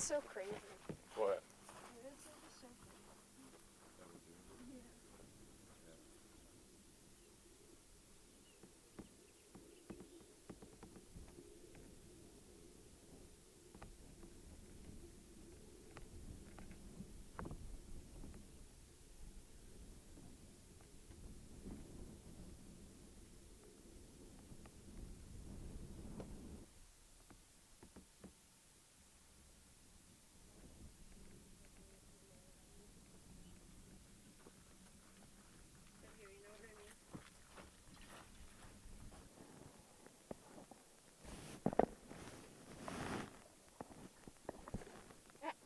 so crazy. What? It's just so crazy.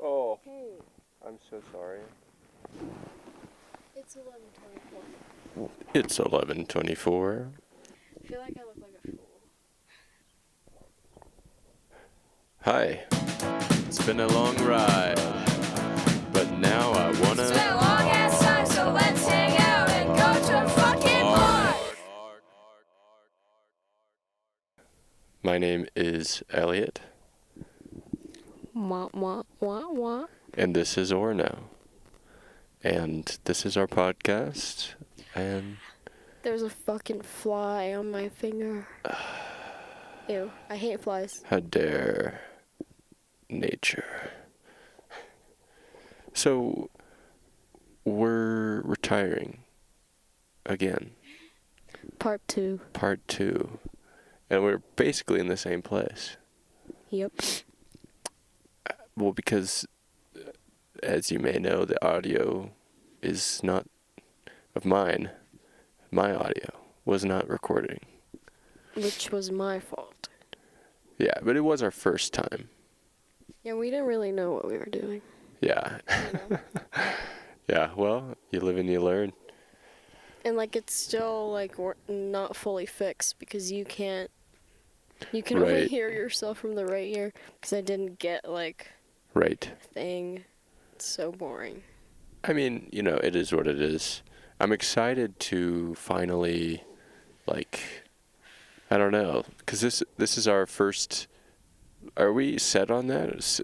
Oh, Hey, I'm so sorry. it's 11:24. It's 11:24. I feel like I look like a fool. Hi. It's been a long ride, but now I wanna. It's been a long ass time, so let's hang out and go to a fucking bar. My name is Elliot, Wah, wah, wah, wah. and this is Orno. And this is our podcast, and There's a fucking fly on my finger. Ew, I hate flies. how dare nature. So, we're retiring again, Part 2. part 2, and we're basically in the same place. Yep. Well, because, as you may know, the audio is not of mine. My audio was not recording. Which was my fault. Yeah, but it was our first time. Yeah, we didn't really know what we were doing. Yeah. You know? Yeah, well, you live and you learn. And like it's still like we're not fully fixed because you can only Right. hear yourself from the right ear because I didn't get like Right. a thing. It's so boring. I mean, you know, it is what it is. I'm excited to finally, like, I don't know, because this is our first. Are we set on that?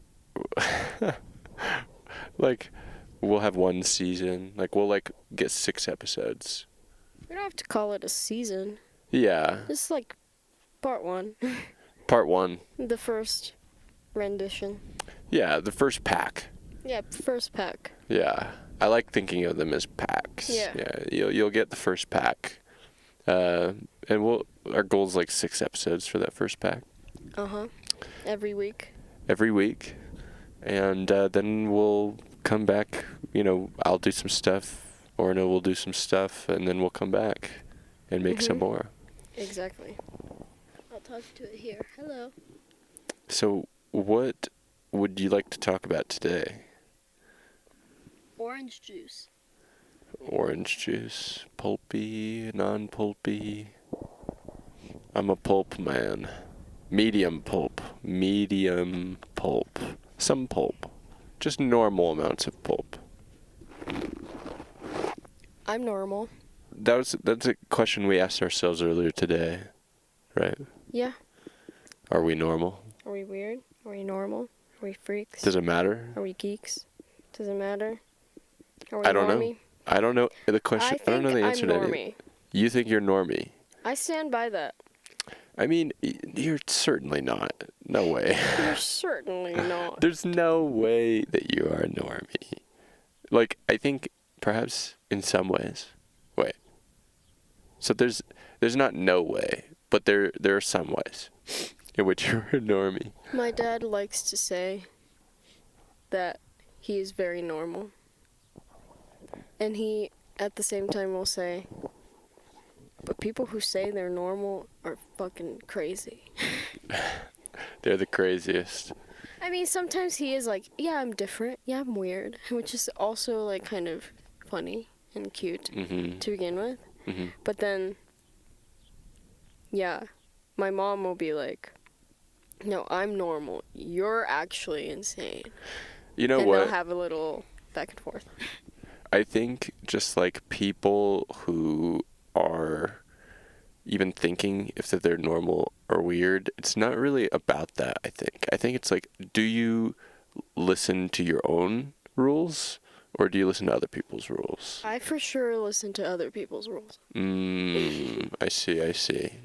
Like, we'll have one season. Like, we'll like get 6 episodes. We don't have to call it a season. Yeah. Just like part 1, Part 1. the first rendition. Yeah, the first pack. Yeah, first pack. Yeah. I like thinking of them as packs. Yeah. Yeah. You'll get the first pack. And our goal's like 6 episodes for that first pack. Every week. Every week. And then we'll come back, you know, I'll do some stuff, Orno will do some stuff, and then we'll come back and make some more. Exactly. I'll talk to it here. Hello. So, what would you like to talk about today? Orange juice. Orange juice. Pulpy, non-pulpy. I'm a pulp man. Medium pulp. Medium pulp. Some pulp. Just normal amounts of pulp. I'm normal. That's a question we asked ourselves earlier today, right? Yeah. Are we normal? Are we weird? Are we normal? Are we freaks? Does it matter? Are we geeks? Does it matter? Are we I don't normie? know. I don't know the question. I don't know the answer I'm to normie. it. You think you're normie? I stand by that. I mean, you're certainly not. No way. You're certainly not. There's no way that you are a normie. Like, I think perhaps in some ways. Wait. So there's not no way, but there are some ways in which you're a normie. My dad likes to say that he is very normal. And he, at the same time, will say, but people who say they're normal are fucking crazy. They're the craziest. I mean, sometimes he is like, yeah, I'm different. Yeah, I'm weird. Which is also, like, kind of funny and cute to begin with. Mm-hmm. But then, yeah, my mom will be like, no, I'm normal. You're actually insane. You know and what? they'll have a little back and forth. I think just like people who are even thinking if that they're normal or weird, it's not really about that, I think. I think it's like, do you listen to your own rules, or do you listen to other people's rules? I for sure listen to other people's rules. I see.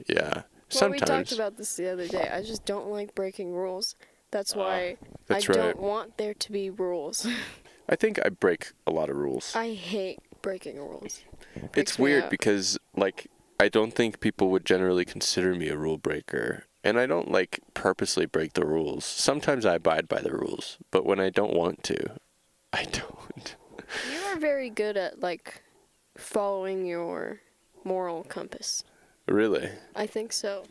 Yeah. Well, we talked Sometimes. about this the other day. I just don't like breaking rules. That's why that's I right. don't want there to be rules. I think I break a lot of rules. I hate breaking rules. It's Freaks me weird out. because, like, I don't think people would generally consider me a rule breaker. And I don't, like, purposely break the rules. Sometimes I abide by the rules. But when I don't want to, I don't. You are very good at, like, following your moral compass. Really? I think so.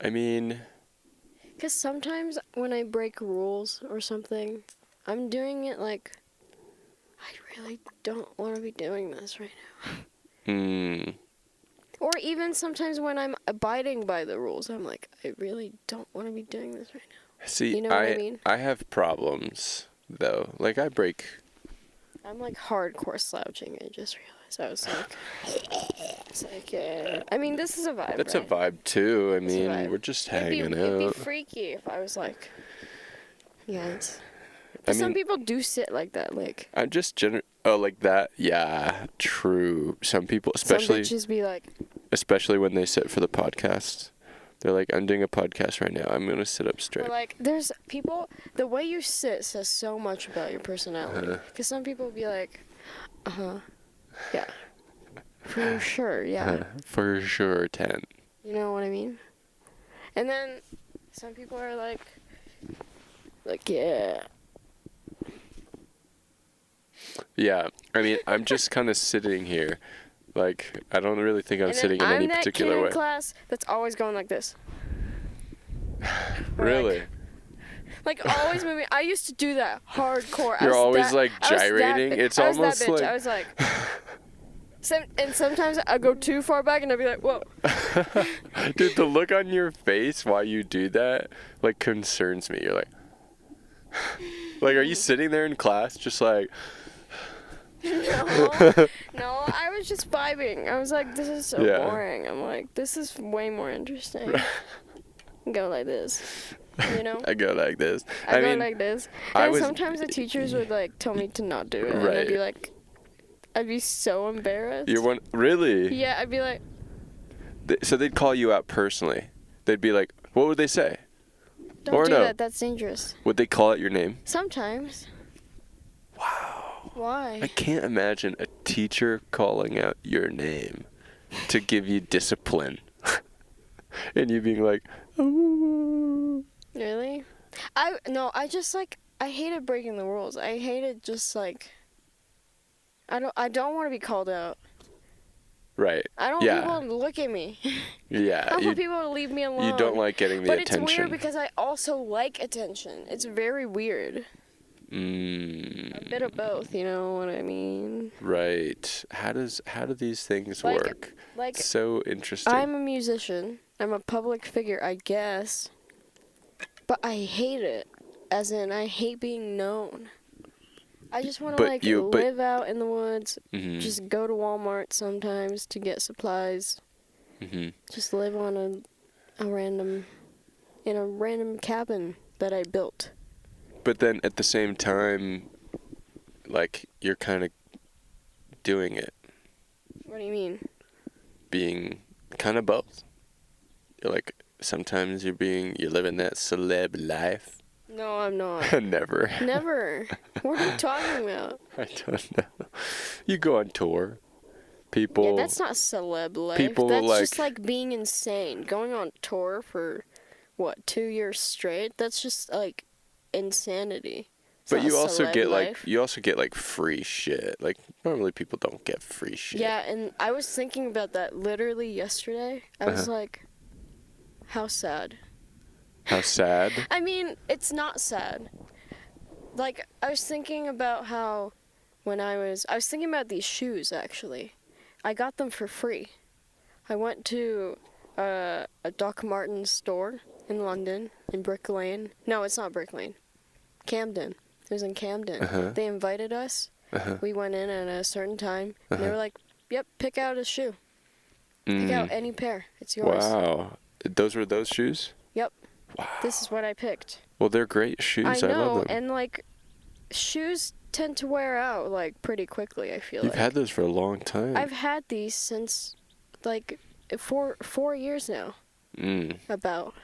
I mean, Because sometimes when I break rules or something, I'm doing it like, I really don't want to be doing this right now. Or even sometimes when I'm abiding by the rules, I'm like, I really don't want to be doing this right now. see, You know what I mean? I have problems, though. Like, I break. I'm like hardcore slouching. I just realized I was like, it's like, yeah. I mean, this is a vibe. That's right? a vibe, too. I It's a mean, vibe. we're just It'd hanging be out. freaky if I was like, yes. I But some mean, people do sit like that. Like, I'm just oh, like that? Yeah, true. Some people, some especially bitches be like, when they sit for the podcast. They're like, I'm doing a podcast right now. I'm going to sit up straight. or like, there's people, the way you sit says so much about your personality. Because some people be like, yeah. For sure, yeah. For sure, 10. You know what I mean? And then some people are like, yeah. Yeah, I mean, I'm just kind of sitting here. Like, I don't really think I'm And then sitting in I'm any that particular kid in way. class that's always going like this. Or Really? Like always moving. I used to do that hardcore. You're always, like, I was that gyrating? bi- It's I was almost that bitch. like- I was like. And sometimes I go too far back and I'll be like, whoa. Dude, the look on your face while you do that, like, concerns me. You're like... Like, are you sitting there in class just like... No, I was just vibing. I was like, this is so Yeah. boring. I'm like, this is way more interesting. Go like this, you know? I go like this. I go mean, like this. I And was- sometimes the teachers would like tell me to not do it. And I'd be Right. like, I'd be so embarrassed. You're one... Really? Yeah, I'd be like, So they'd call you out personally. They'd be like, what would they say? don't Or do no. that. That's dangerous. Would they call out your name? Sometimes. Wow. Why? I can't imagine a teacher calling out your name to give you discipline. And you being like, oh. Really? I just like, I hated breaking the rules. I hated just like, I don't want to be called out. Right. I don't Yeah. want people to look at me. Yeah. I You, want people to leave me alone. you don't like getting the But attention. it's weird because I also like attention. It's very weird. A bit of both, you know what I mean? Right. How do these things work? Like, So interesting. I'm a musician. I'm a public figure, I guess. But I hate it. As in, I hate being known. I just want to, live out in the woods. Mhm. Just go to Walmart sometimes to get supplies. Mhm. Just live on in a random cabin that I built. But then at the same time, like, you're kind of doing it, What do you mean? being kind of both. You're like, sometimes you're living that celeb life. No, I'm not. Never. Never. What are you talking about? I don't know. You go on tour. People. Yeah, that's not celeb life. people That's like- just like being insane. Going on tour for, 2 years straight? That's just like insanity. It's But not you also celeb get life. like free shit. Like, normally people don't get free shit. Yeah, and I was thinking about that literally yesterday. I was like, how sad. How sad. I mean, it's not sad. Like, I was thinking about how I was thinking about these shoes, actually. I got them for free. I went to a Doc Martens store in London, in Brick Lane. No, it's not Brick Lane. Camden. It was in Camden. They invited us. We went in at a certain time, and they were like, yep, pick out a shoe. Pick out any pair. It's yours. Wow. Those were those shoes? Yep. This is what I picked. Well, they're great shoes. I I know, love them. and like shoes tend to wear out like pretty quickly, I feel You've like. had those for a long time. I've had these since like 4 years now. About.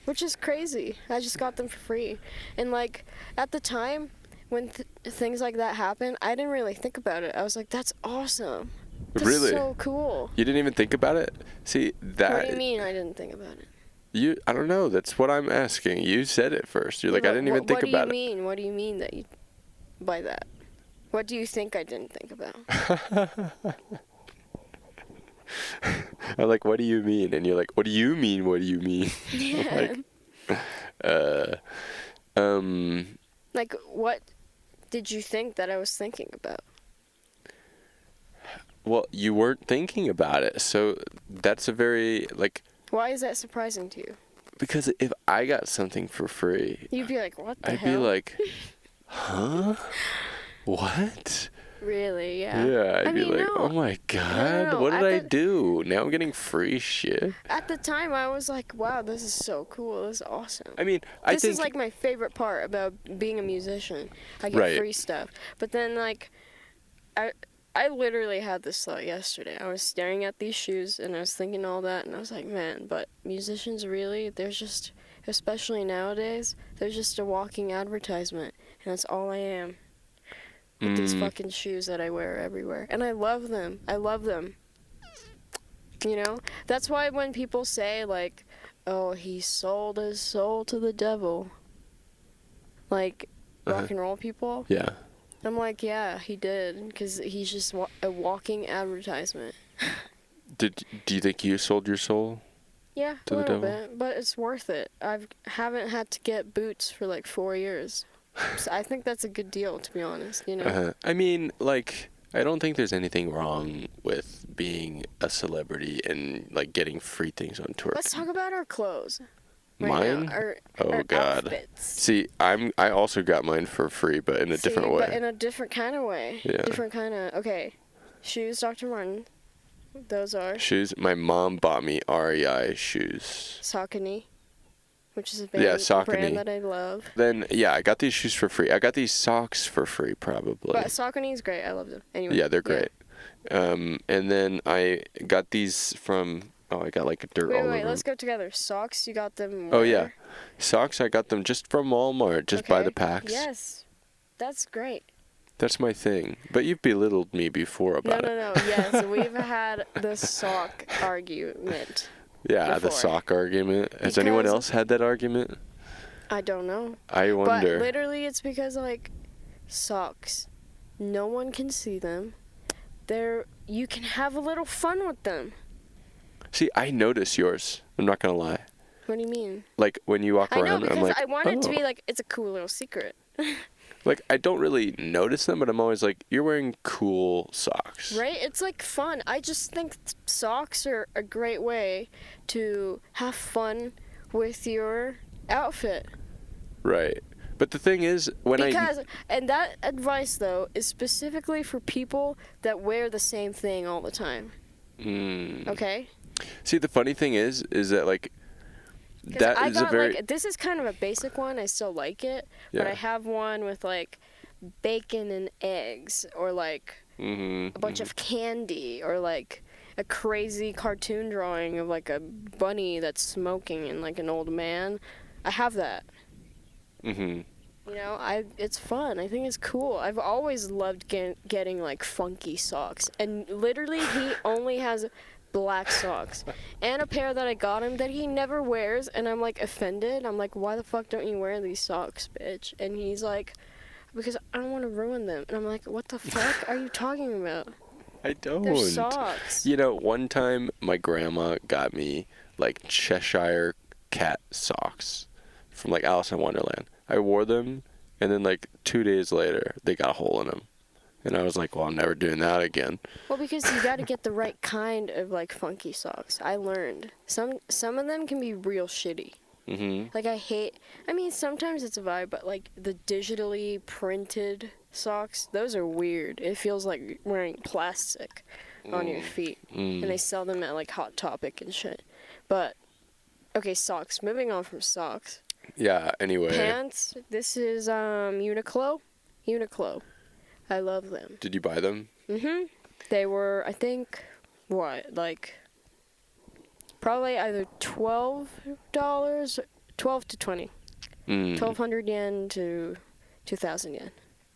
Which is crazy. I just got them for free. And like at the time when things like that happen, I didn't really think about it. I was like, that's awesome. That's Really? so cool. You didn't even think about it? See, that... What do you mean I didn't think about it? I don't know. That's what I'm asking. You said it first. You're like, I didn't even think about it. What do you mean that you... by that? What do you think I didn't think about? I'm like, what do you mean? And you're like, what do you mean? What do you mean? Yeah. Like, what did you think that I was thinking about? Well, you weren't thinking about it. So that's a very, like... Why is that surprising to you? Because if I got something for free... You'd be like, what the I'd hell? be like, huh? What? Really, yeah. Yeah, I'd be like, no. oh my god, No. what did I At do? Now I'm getting free shit. At the time, I was like, wow, this is so cool. This is awesome. I mean, This is like my favorite part about being a musician. I get Right. free stuff. But then, like, I literally had this thought yesterday. I was staring at these shoes and I was thinking all that, and I was like, man, but musicians really, they're just, especially nowadays, they're just a walking advertisement, and that's all I am. With these fucking shoes that I wear everywhere. And I love them. I love them. You know? That's why when people say, like, oh, he sold his soul to the devil. Like, rock and roll people. Yeah. I'm like, yeah, he did. Because he's just a walking advertisement. Do you think you sold your soul? Yeah, To a the little devil? bit. But it's worth it. I haven't had to get boots for like 4 years. So I think that's a good deal, to be honest, you know? I mean, like, I don't think there's anything wrong with being a celebrity and, like, getting free things on tour. Let's talk about our clothes. Mine? Now. Our God. outfits. See, I also got mine for free, but in a different way. But in a different kind of way. Yeah. Different kind of... Okay. Shoes, Dr. Martin. Those are... Shoes. My mom bought me REI shoes. Saucony. Which is a Yeah, brand Saucony. that I love. Then, yeah, I got these shoes for free. I got these socks for free, probably. But Saucony is great. I love them. Anyway. Yeah, they're great. And then I got these from... Oh, I got, like, a dirt all over Wait, them. let's go together. Socks, you got them Oh, where? yeah. Socks, I got them just from Walmart, just by Okay. the packs. Yes. That's great. That's my thing. But you've belittled me before about it. No. Yes, we've had the sock argument. Yeah, the before. sock argument. Has anyone Because- else had that argument? I don't know. I wonder. But literally, it's because, like, socks, no one can see them. You can have a little fun with them. See, I notice yours. I'm not going to lie. What do you mean? Like, when you walk I know, around, because I'm like, I want it to oh. be like, it's a cool little secret. Like, I don't really notice them, but I'm always like, you're wearing cool socks. Right? It's like fun. I just think socks are a great way to have fun with your outfit. Right. But the thing is, And that advice, though, is specifically for people that wear the same thing all the time. Okay? See, the funny thing is that, like, that I is a got, very... like, this is kind of a basic one. I still like it. But Yeah. I have one with, like, bacon and eggs, or, like, a bunch of candy, or, like, a crazy cartoon drawing of, like, a bunny that's smoking and, like, an old man. I have that. You know, it's fun. I think it's cool. I've always loved getting, like, funky socks. And literally, he only has black socks. And a pair that I got him that he never wears, and I'm, like, offended. I'm like, why the fuck don't you wear these socks, bitch? And he's like, because I don't want to ruin them. And I'm like, what the fuck are you talking about? I don't. They're socks. You know, one time my grandma got me, like, Cheshire cat socks from, like, Alice in Wonderland. I wore them, and then, like, 2 days later, they got a hole in them. And I was like, well, I'm never doing that again. Well, because you got to get the right kind of, like, funky socks. I learned. Some of them can be real shitty. Like, I mean, sometimes it's a vibe, but, like, the digitally printed socks, those are weird. It feels like wearing plastic on your feet. And they sell them at, like, Hot Topic and shit. But Okay, socks. Moving on from socks. Yeah, anyway. Pants. This is Uniqlo. Uniqlo. I love them. Did you buy them? Mm-hmm. They were, I think, like probably either $12, 12 to 20. 1,200 yen to 2,000 yen.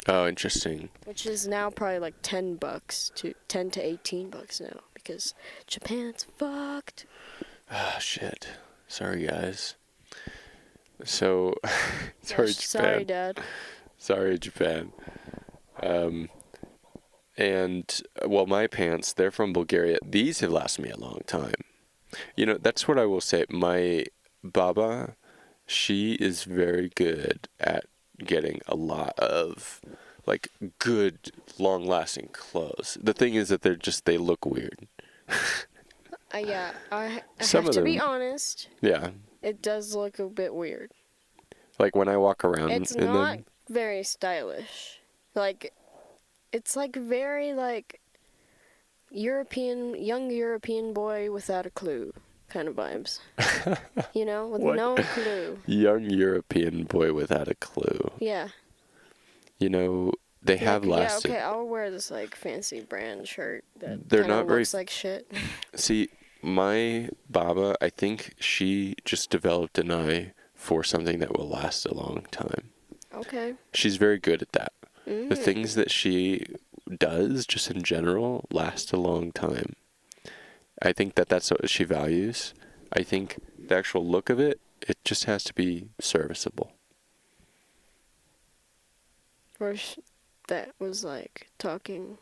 Oh, interesting. Which is now probably like $10 to $10 to $18 now because Japan's fucked. Ah, shit. Sorry, guys. So, sorry, Japan. Sorry, Dad. Sorry, Japan. And, well, my pants, they're from Bulgaria. These have lasted me a long time. You know, that's what I will say. My Baba, she is very good at getting a lot of, like, good, long-lasting clothes. The thing is that they look weird. Yeah, I Some have of to be them- honest. Yeah. It does look a bit weird. Like, when I walk around It's in not them. very stylish. Like, it's like very like young European boy without a clue kind of vibes. You know, with What? no clue. Young European boy without a clue. Yeah. You know, they have Like, lasted. Yeah, okay, I'll wear this like fancy brand shirt that They're kinda not very looks like shit. See, my Baba, I think she just developed an eye for something that will last a long time. Okay. She's very good at that. Mm. The things that she does, just in general, last a long time. I think that's what she values. I think the actual look of it, it just has to be serviceable. Or that was like talking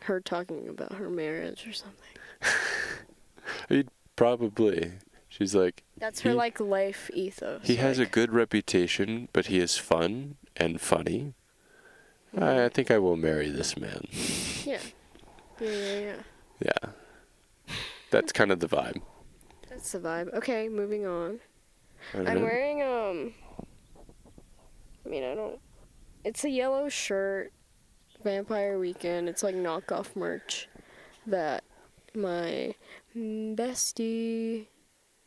about her marriage or something. I mean, probably. She's like, That's her like life ethos. he has a like, good reputation, but he is fun and funny. I think I will marry this man. Yeah. Yeah. Yeah. That's kind of the vibe. That's the vibe. Okay, moving on. I don't I'm know. wearing it's a yellow shirt, Vampire Weekend. It's like knockoff merch that my bestie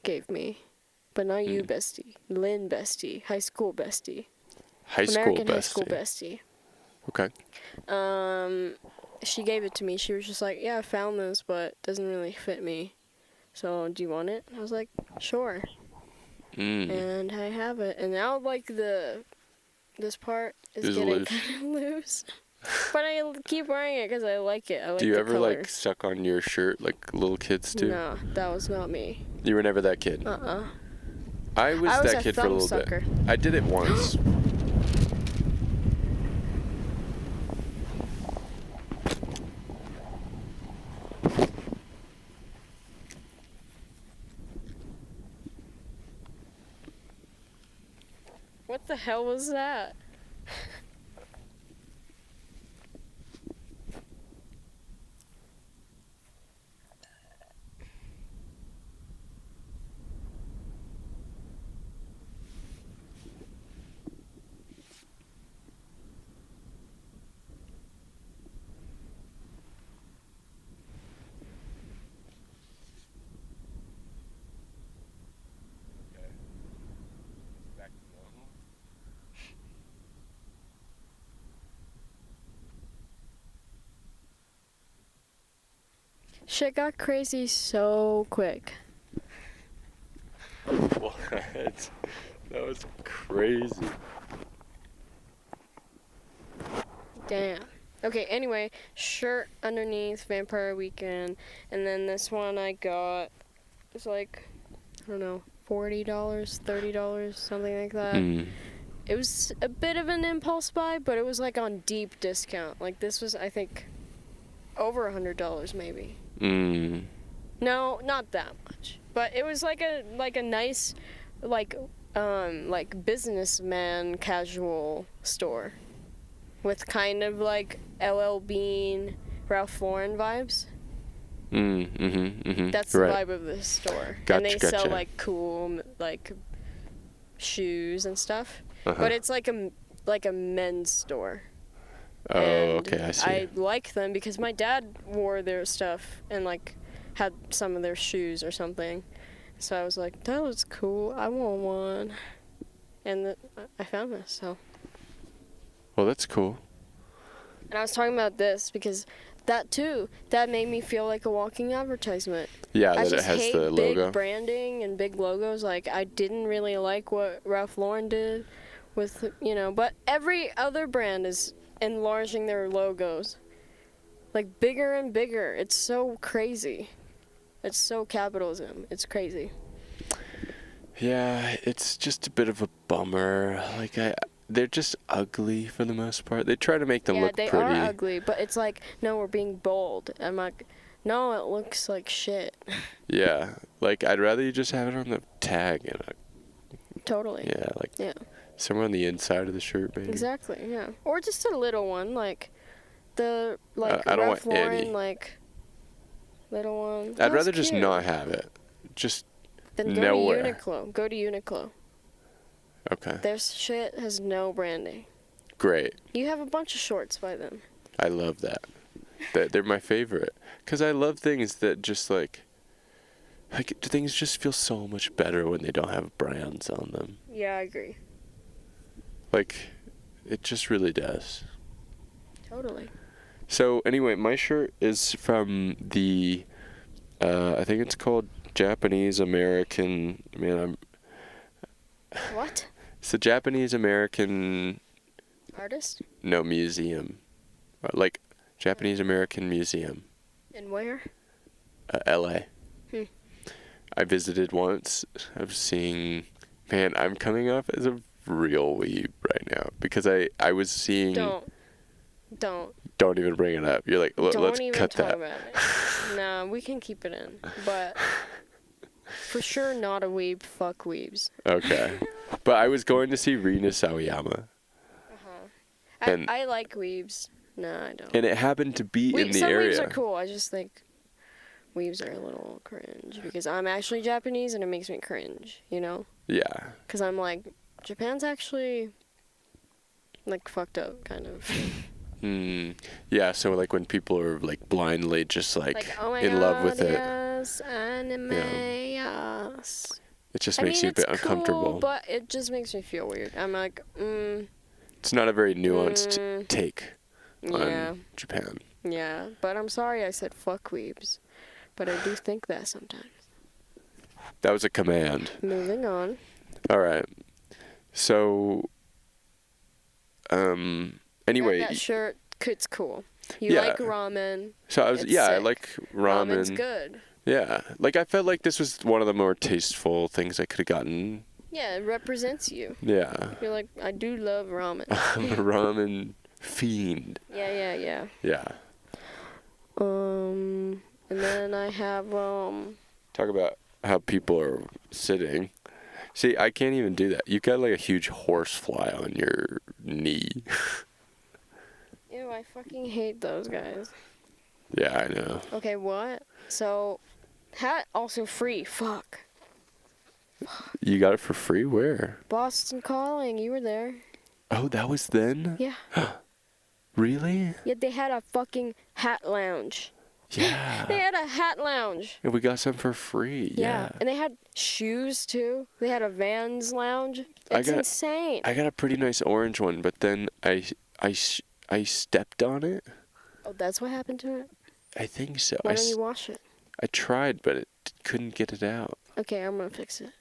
gave me. But not you, bestie. Lynn bestie. High school bestie. High school American bestie. high school bestie. Okay. She gave it to me. She was just like, yeah, I found this, but it doesn't really fit me. So, do you want it? I was like, sure. And I have it. And now, like, this part is getting loose. kind of loose. But I keep wearing it because I like it. I like Do you the ever color. like suck on your shirt like little kids do? No, that was not me. You were never that kid. I was I was that a kid for a thumb little sucker. bit. I did it once. What the hell was that? Shit got crazy so quick. What? That was crazy. Damn. Okay, anyway, shirt underneath, Vampire Weekend, and then this one I got, it's like, I don't know, $40, $30, something like that. It was a bit of an impulse buy, but it was like on deep discount. Like this was, I think, over $100 maybe. No, not that much. But it was like a nice, like businessman casual store, with kind of like LL Bean, Ralph Lauren vibes. That's the vibe of this store. And they sell like cool like shoes and stuff. But it's like a men's store. Oh, And okay, I see. I like them because my dad wore their stuff and like had some of their shoes or something. So I was like, that was cool. I want one. And I found this, so. Well, that's cool. And I was talking about this because that made me feel like a walking advertisement. Yeah, I that it just has hate the big logo. branding and big logos. Like, I didn't really like what Ralph Lauren did with, but every other brand is enlarging their logos. Like, bigger and bigger. It's so crazy. It's so capitalism. It's crazy. Yeah, it's just a bit of a bummer. Like, they're just ugly for the most part. They try to make them look they pretty. are ugly, but it's like, no, we're being bold. I'm like, no, it looks like shit. Yeah, like I'd rather you just have it on the tag and Totally. yeah, somewhere on the inside of the shirt, maybe. Exactly, yeah. Or just a little one, like the I don't Ralph want Lauren, any. like little one. I'd rather just not have it. Just then go nowhere. to Uniqlo. Go to Uniqlo. Okay. Their shit has no branding. Great. You have a bunch of shorts by them. I love that. They're my favorite. Because I love things that just like things just feel so much better when they don't have brands on them. Yeah, I agree. Like, it just really does. Totally. So anyway, my shirt is from the, I think it's called Japanese American. What? It's the Japanese American. Artist? No, museum. Like Japanese American Museum. And where? L.A. Hmm. I visited once. I was seeing. Man, I'm coming off as a real weeb right now because I was seeing. Don't even bring it up. You're like, let's cut that. Don't even talk about it. No, we can keep it in. But for sure not a weeb. Fuck weebs. Okay. But I was going to see Rina Sawayama. And- I like weebs. No, I don't. And it happened to be in the some area. weebs are cool. I just think weebs are a little cringe because I'm actually Japanese and it makes me cringe, Yeah. Because I'm like, Japan's actually like fucked up, kind of. Yeah, so like when people are like blindly just like oh my in God, love with it, yes, anime, yes. it just makes you a bit it's uncomfortable. Cool, but it just makes me feel weird. I'm like, It's not a very nuanced take yeah. on Japan. Yeah, but I'm sorry I said fuck weebs. But I do think that sometimes. That was a command. Moving on. All right. So, anyway. That shirt, it's cool. You like ramen. So I sick. like ramen. Ramen's good. Yeah. Like I felt like this was one of the more tasteful things I could have gotten. Yeah, it represents you. Yeah. You're like, I do love ramen. I'm a ramen fiend. Yeah. Yeah. And then I have, Talk about how people are sitting. See, I can't even do that. You've got like a huge horsefly on your knee. Ew, I fucking hate those guys. Yeah, I know. Okay, what? So, hat also free. Fuck. You got it for free? Where? Boston Calling, you were there. Oh, that was then? Yeah. Really? Yeah, they had a fucking hat lounge. Yeah. They had a hat lounge. And we got some for free. Yeah. And they had shoes too. They had a Vans lounge. It's insane. I got a pretty nice orange one, but then I stepped on it. Oh, that's what happened to it? I think so. Why don't you wash it? I tried, but it couldn't get it out. Okay, I'm gonna fix it.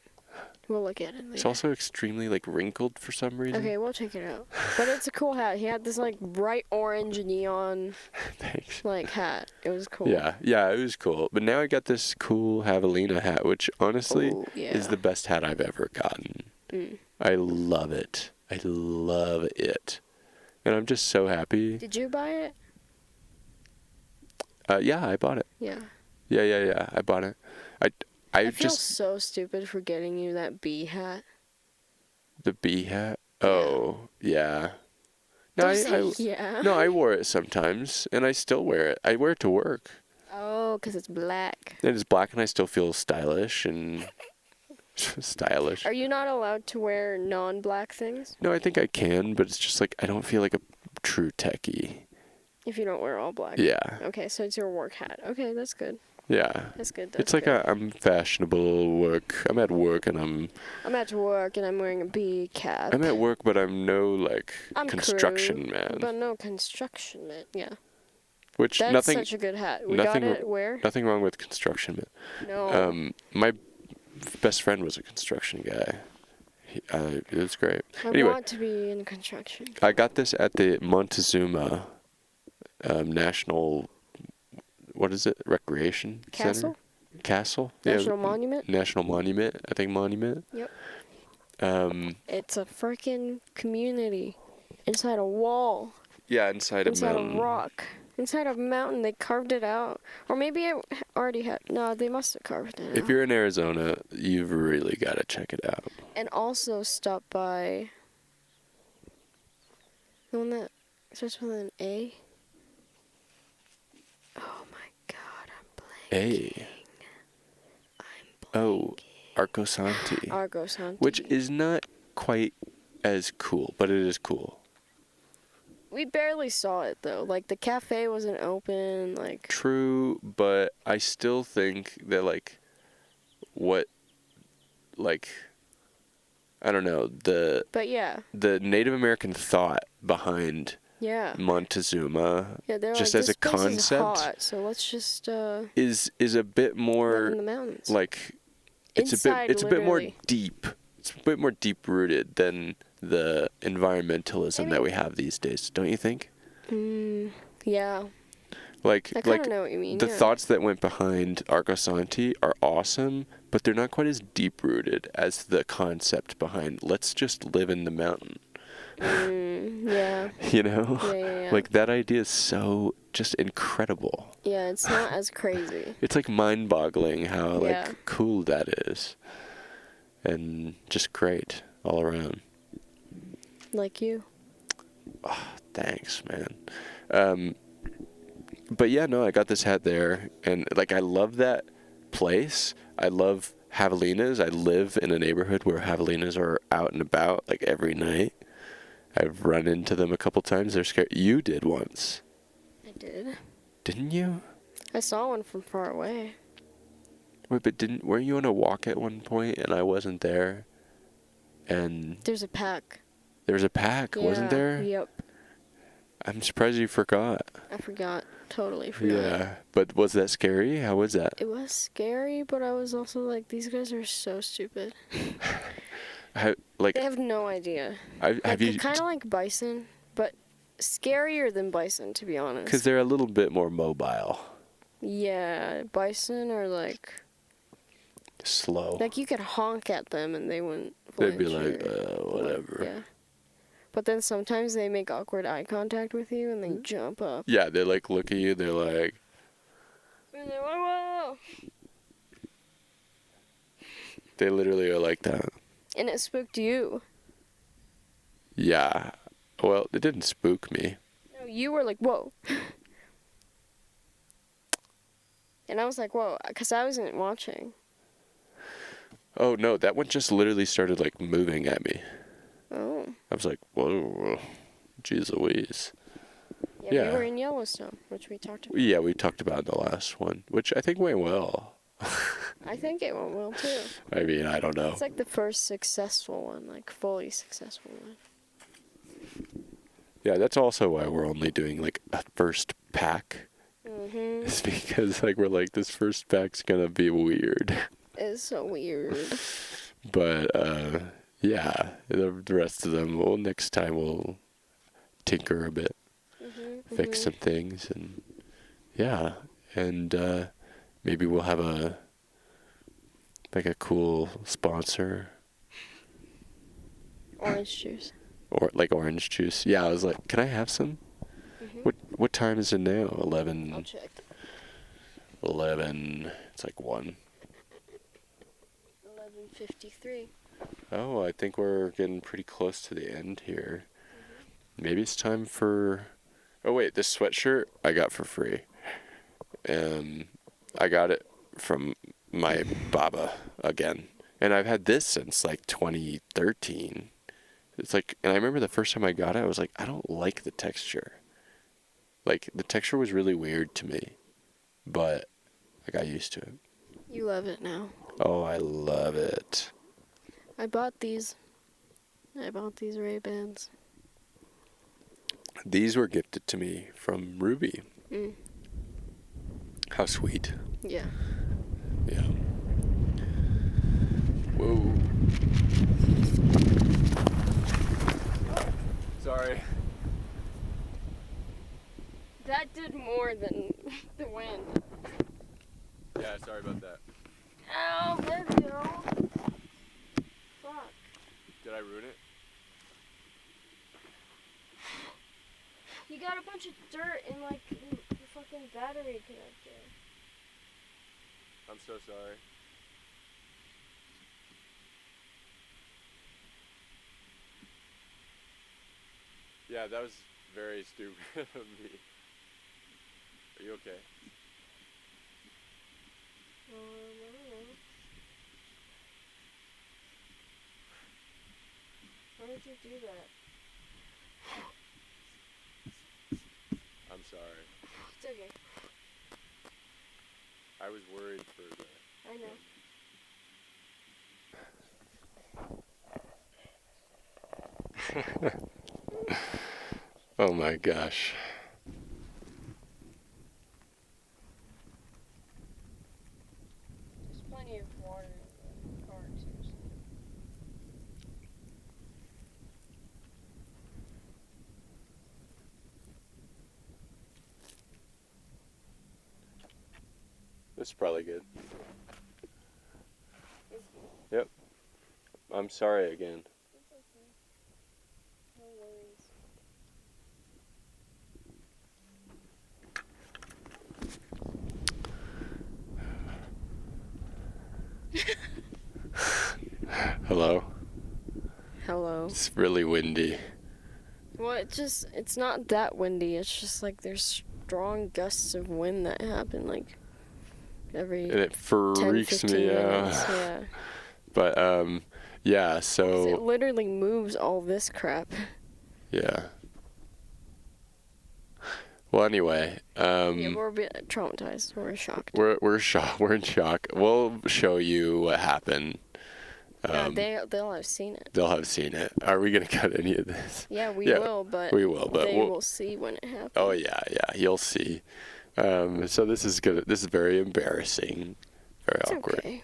We'll look at it later. It's also extremely like wrinkled for some reason. Okay, we'll check it out. But it's a cool hat. He had this like bright orange neon Thanks. like hat. It was cool. Yeah, it was cool. But now I got this cool javelina hat, which honestly is the best hat I've ever gotten. I love it. I love it. And I'm just so happy. Did you buy it? Yeah, I bought it. Yeah. Yeah. I bought it. I feel just so stupid for getting you that bee hat. the bee hat. Oh, yeah. No, yeah. No, I wore it sometimes, and I still wear it. I wear it to work. Oh, 'cause it's black. It is black, and I still feel stylish and stylish. Are you not allowed to wear non-black things? No, I think I can, but it's just like I don't feel like a true techie. If you don't wear all black. Yeah. Okay, so it's your work hat. Okay, that's good. Yeah. That's good. It's like I'm fashionable work. I'm at work and I'm at work and I'm wearing a bee cap. I'm at work, but I'm no like I'm construction crew, man. But no construction man. Yeah. Which That's nothing. such a good hat. We nothing, got it where? Nothing wrong with construction man. No. My best friend was a construction guy. It was great. I Anyway, want to be in construction. I got this at the Montezuma National. What is it? Recreation Castle? Center? Castle? National Monument? National Monument. I think Monument. Yep. It's a freaking community inside a wall. Yeah, inside a mountain. Inside a rock. Inside a mountain. They carved it out. Or maybe it already had. No, they must have carved it out. If you're in Arizona, you've really got to check it out. And also stop by the one that starts with an A. Oh my god, I'm blanking. Oh, Arco Santi. Arco Santi. Which is not quite as cool, but it is cool. We barely saw it though. Like the cafe wasn't open. Like True, but I still think that I don't know, But yeah. the Native American thought behind Montezuma, Yeah, they're just like, as a this place concept, is hot, so let's just is a bit more live in the mountains. like it's Inside, a bit more literally. deep. It's a bit more deep rooted than the environmentalism that we have these days, don't you think? Yeah. Like I kind of know what you mean. the thoughts that went behind Arco Santi are awesome, but they're not quite as deep rooted as the concept behind let's just live in the mountain. Yeah. You know? Yeah. Like that idea is so just incredible. Yeah, it's not as crazy. It's like mind-boggling how Yeah. cool that is. And just great all around. Like you. Oh, thanks, man. But yeah, no, I got this hat there, and I love that place. I love javelinas. I live in a neighborhood where javelinas are out and about every night. I've run into them a couple times. They're scary. You did once. I did. Didn't you? I saw one from far away. Wait, but weren't you on a walk at one point and I wasn't there? And There's a pack. there was a pack, wasn't there? Yep. I'm surprised you forgot. I forgot. Totally forgot. Yeah, but was that scary? How was that? It was scary, but I was also like, these guys are so stupid. They have no idea. Have you? Kind of like bison, but scarier than bison, to be honest. Because they're a little bit more mobile. Yeah, bison are slow. you could honk at them and they wouldn't. They'd be flinch whatever. Yeah. But then sometimes they make awkward eye contact with you and they jump up. Yeah, they look at you. They're like. And they're like, whoa! They literally are like that. And it spooked you. Yeah. Well, it didn't spook me. No, you were like, whoa. And I was like, whoa, because I wasn't watching. Oh no, that one just literally started moving at me. Oh. I was like, whoa, jeez Louise. Yeah, we were in Yellowstone, which we talked about. Yeah, we talked about in the last one, which I think went well. I think it went well, too. I mean, I don't know. It's the first successful one, fully successful one. Yeah, that's also why we're only doing, a first pack. Mm-hmm. It's because, we're this first pack's gonna be weird. It's so weird. But, yeah, the rest of them, next time we'll tinker a bit. Fix some things, and, yeah, and, maybe we'll have a cool sponsor. Orange juice. Or orange juice. Yeah, I was like, can I have some? What time is it now? 11. I'll check. 11. It's 1. 11:53. Oh, I think we're getting pretty close to the end here. Maybe it's time for... Oh, wait, this sweatshirt I got for free. I got it from my baba again. And I've had this since 2013. It's and I remember the first time I got it, I was like, I don't like the texture. The texture was really weird to me. But I got used to it. You love it now. Oh, I love it. I bought these Ray-Bans. These were gifted to me from Ruby. Mm. How sweet. Yeah. Yeah. Whoa. Sorry. That did more than the wind. Yeah, sorry about that. Oh, there we go. Fuck. Did I ruin it? You got a bunch of dirt in like the fucking battery connector. I'm so sorry. Yeah, that was very stupid of me. Are you okay? I don't know. Why did you do that? I'm sorry. It's okay. I was worried for the... I know. Oh my gosh. There's plenty of water in the car, seriously. This is probably good. Yep. I'm sorry again. It's okay. No worries. Hello? Hello. It's really windy. Well, it's not that windy. It's just like there's strong gusts of wind that happen like every And it 10, freaks 15 me minutes. out. Yeah. But, yeah, 'Cause it so, literally moves all this crap. yeah. Well, anyway, Yeah, we're a bit traumatized. We're shocked. we're shocked. We're in shock. We'll show you what happened. They'll have seen it. They'll have seen it. Are we gonna cut any of this? Yeah, we Yeah, will, but we will, but they we'll- will see when it happens. Oh yeah, you'll see. So this is good. This is very embarrassing, very It's awkward. okay.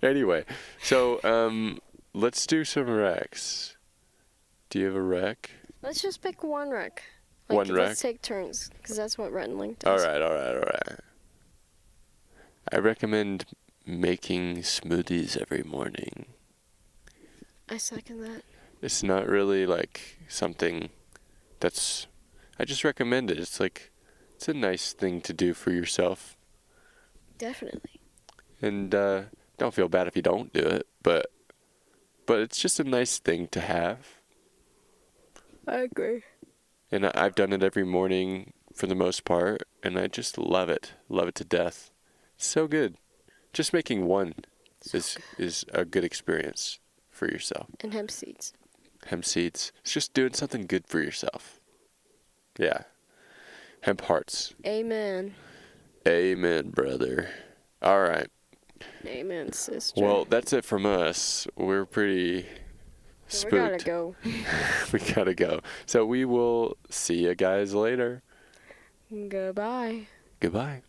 Anyway, so let's do some recs. Do you have a rec? Let's just pick one rec. One Let's rec? take turns, because that's what Rhett and Link All does. right. I recommend making smoothies every morning. I second that. It's not really like something that's... I just recommend it. It's like, it's a nice thing to do for yourself. Definitely. And don't feel bad if you don't do it, but it's just a nice thing to have. I agree. And I've done it every morning for the most part, and I just love it. Love it to death. It's so good. Just making one is a good experience for yourself. And hemp seeds. Hemp seeds. It's just doing something good for yourself. Yeah. Hemp hearts. Amen. Amen, brother. All right. Amen, sister. Well, that's it from us. We're pretty spooked. We gotta go. We gotta go. So we will see you guys later. Goodbye. Goodbye.